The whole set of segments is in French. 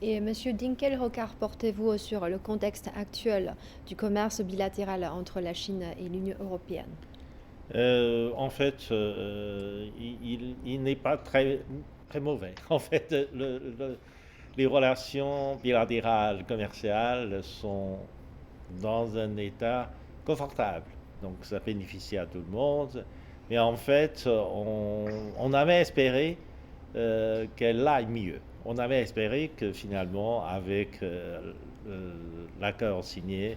Et Monsieur Ding, quel regard portez-vous sur le contexte actuel du commerce bilatéral entre la Chine et l'Union européenne? En fait, il n'est pas très, très mauvais. En fait, les relations bilatérales commerciales sont dans un état confortable. Donc ça bénéficie à tout le monde. Mais en fait, on avait espéré qu'elle aille mieux. On avait espéré que finalement, avec l'accord signé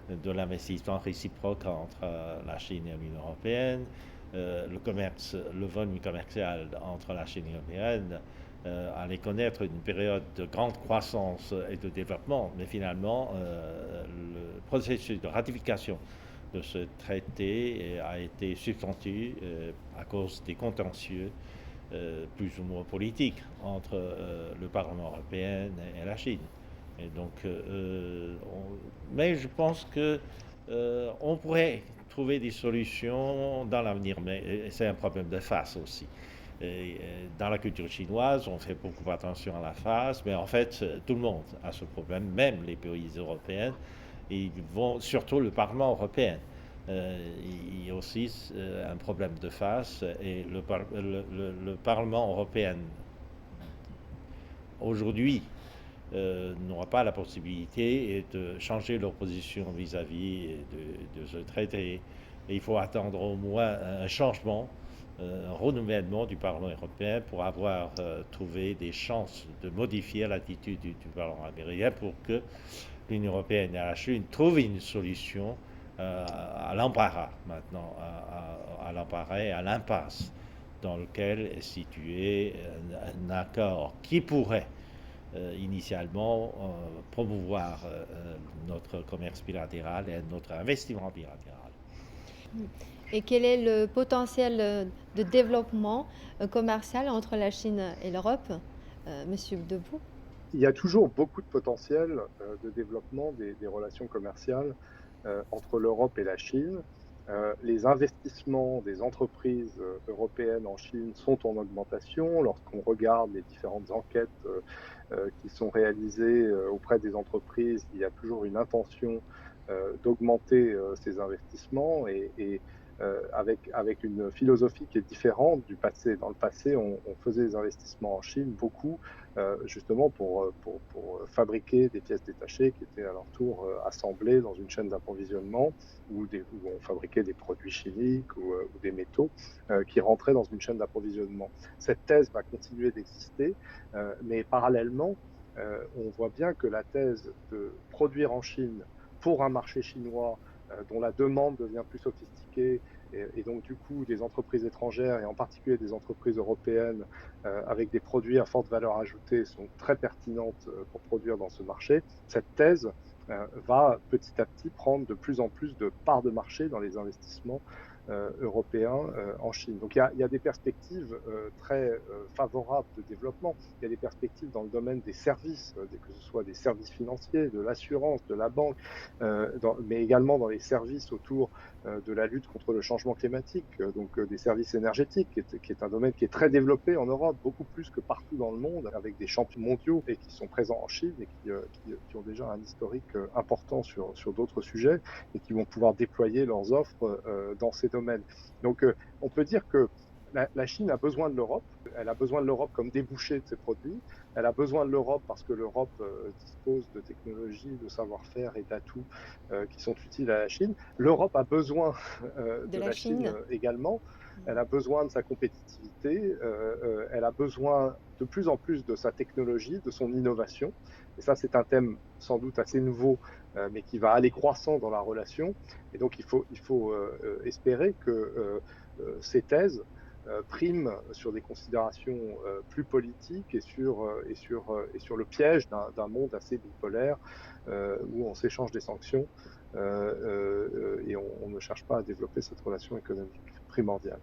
de l'investissement réciproque entre la Chine et l'Union européenne, le volume commercial entre la Chine et l'Union européenne allait connaître une période de grande croissance et de développement, mais finalement, le processus de ratification de ce traité a été suspendu à cause des contentieux plus ou moins politiques entre le Parlement européen et la Chine. Et donc, mais je pense que on pourrait trouver des solutions dans l'avenir, mais c'est un problème de face aussi. Et dans la culture chinoise, on fait beaucoup attention à la face, mais en fait, tout le monde a ce problème, même les pays européens, et ils vont surtout le Parlement européen. Il y a aussi un problème de face, et le Parlement européen aujourd'hui n'aura pas la possibilité de changer leur position vis-à-vis de ce traité. Et il faut attendre au moins un changement, un renouvellement du Parlement européen pour avoir trouvé des chances de modifier l'attitude du Parlement américain pour que l'Union européenne et la Chine trouvent une solution à l'embarras maintenant, à l'embarras et à l'impasse dans lequel est situé un accord qui pourrait initialement promouvoir notre commerce bilatéral et notre investissement bilatéral. Et quel est le potentiel de développement commercial entre la Chine et l'Europe, Monsieur Debout? Il y a toujours beaucoup de potentiel de développement des relations commerciales entre l'Europe et la Chine. Les investissements des entreprises européennes en Chine sont en augmentation. Lorsqu'on regarde les différentes enquêtes qui sont réalisées auprès des entreprises, il y a toujours une intention d'augmenter ces investissements avec une philosophie qui est différente du passé. Dans le passé, on faisait des investissements en Chine, beaucoup, justement pour fabriquer des pièces détachées qui étaient à leur tour assemblées dans une chaîne d'approvisionnement où on fabriquait des produits chimiques ou des métaux qui rentraient dans une chaîne d'approvisionnement. Cette thèse va continuer d'exister, mais parallèlement, on voit bien que la thèse de produire en Chine pour un marché chinois dont la demande devient plus sophistiquée et donc du coup des entreprises étrangères et en particulier des entreprises européennes avec des produits à forte valeur ajoutée sont très pertinentes pour produire dans ce marché. Cette thèse va petit à petit prendre de plus en plus de parts de marché dans les investissements européens en Chine. Donc il y a des perspectives très favorables de développement. Il y a des perspectives dans le domaine des services, que ce soit des services financiers, de l'assurance, de la banque, mais également dans les services autour de la lutte contre le changement climatique, donc des services énergétiques, qui est un domaine qui est très développé en Europe, beaucoup plus que partout dans le monde, avec des champions mondiaux et qui sont présents en Chine et qui ont déjà un historique important sur d'autres sujets et qui vont pouvoir déployer leurs offres dans ces domaines. Donc on peut dire que la Chine a besoin de l'Europe, elle a besoin de l'Europe comme débouché de ses produits, elle a besoin de l'Europe parce que l'Europe dispose de technologies, de savoir-faire et d'atouts qui sont utiles à la Chine. L'Europe a besoin De de la la Chine Chine? également, elle a besoin de sa compétitivité, elle a besoin de plus en plus de sa technologie, de son innovation. Et ça, c'est un thème sans doute assez nouveau, mais qui va aller croissant dans la relation. Et donc, il faut espérer que ces thèses prime sur des considérations plus politiques et sur le piège d'un monde assez bipolaire où on s'échange des sanctions et on ne cherche pas à développer cette relation économique primordiale.